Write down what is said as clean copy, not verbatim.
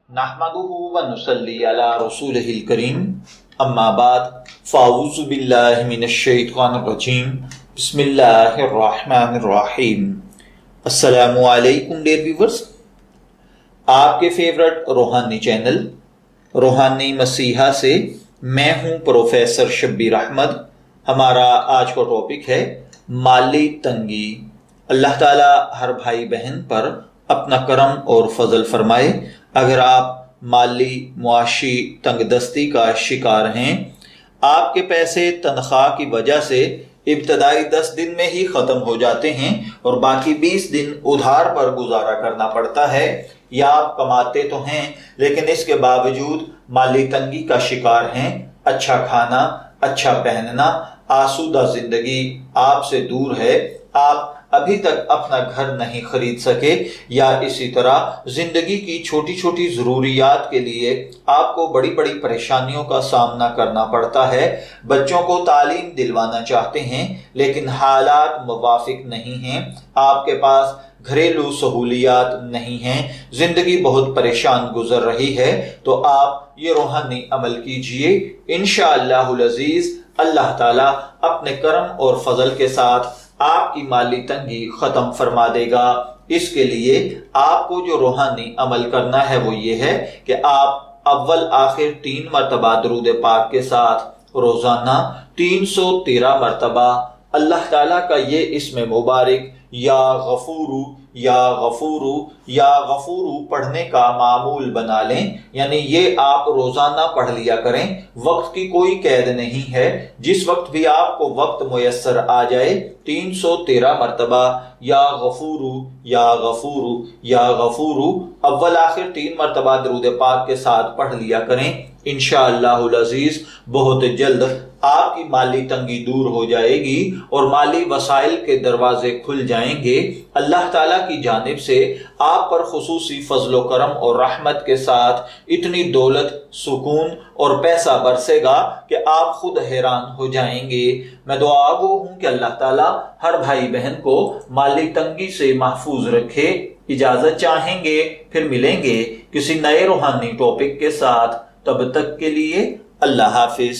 नहमदुहु व नुसल्ली अला रसूलिहिल करीम अम्मा बाद फ़ाऊज़ु बिल्लाहि मिनश शैतानिर रजीम बिस्मिल्लाहिर रहमानिर रहीम। अस्सलामु अलैकुम डियर व्यूअर्स, आपके फेवरेट रूहानी चैनल रूहानी मसीहा से मैं हूं प्रोफेसर शब्बीर अहमद। हमारा आज का टॉपिक है माली तंगी। अल्लाह ताला हर भाई बहन पर अपना करम और फजल फरमाए। अगर आप माली मुआशी तंगदस्ती का शिकार हैं, आपके पैसे तनख्वाह की वजह से इब्तदाई 10 दिन में ही ख़त्म हो जाते हैं और बाकी 20 दिन उधार पर गुजारा करना पड़ता है, या आप कमाते तो हैं लेकिन इसके बावजूद माली तंगी का शिकार हैं। अच्छा खाना, अच्छा पहनना, आसूदा जिंदगी आपसे दूर है। आप अभी तक अपना घर नहीं खरीद सके, या इसी तरह जिंदगी की छोटी छोटी जरूरियात के लिए आपको बड़ी बड़ी परेशानियों का सामना करना पड़ता है। बच्चों को तालीम दिलवाना चाहते हैं लेकिन हालात मुवाफिक नहीं हैं, आपके पास घरेलू सहूलियात नहीं हैं, जिंदगी बहुत परेशान गुजर रही है, तो आप ये रूहानी अमल कीजिए। इंशाअल्लाहुल अजीज अल्लाह ताला अपने करम और फजल के साथ आपकी माली तंगी खत्म फरमा देगा। इसके लिए आपको जो रूहानी अमल करना है वो ये है कि आप अव्वल आखिर 3 मरतबा दरूद पाक के साथ रोजाना 313 मरतबा अल्लाह ताला का ये इस्म मुबारक या गफूरू या गफूरू या गफूरू पढ़ने का मामूल बना लें। यानी ये आप रोजाना पढ़ लिया करें, वक्त की कोई कैद नहीं है। जिस वक्त भी आपको वक्त मुयस्सर आ जाए 313 मरतबा या गफूरू या गफूरू या गफूरू अव्वल आखिर 3 मरतबा दरूद पाक के साथ पढ़ लिया करें। इंशाअल्लाहुल अजीज बहुत जल्द आपकी माली तंगी दूर हो जाएगी और माली वसाइल के दरवाजे खुल जाएंगे। अल्लाह ताला की जानिब से आप पर खुसूसी फजलो करम और रहमत के साथ इतनी दौलत, सुकून और पैसा बरसेगा कि आप खुद हैरान हो जाएंगे। मैं दुआ गो हूं कि अल्लाह ताला हर भाई बहन को माली तंगी से महफूज रखे। इजाजत चाहेंगे, फिर मिलेंगे किसी नए रूहानी टॉपिक के साथ। तब तक के लिए अल्लाह हाफिज।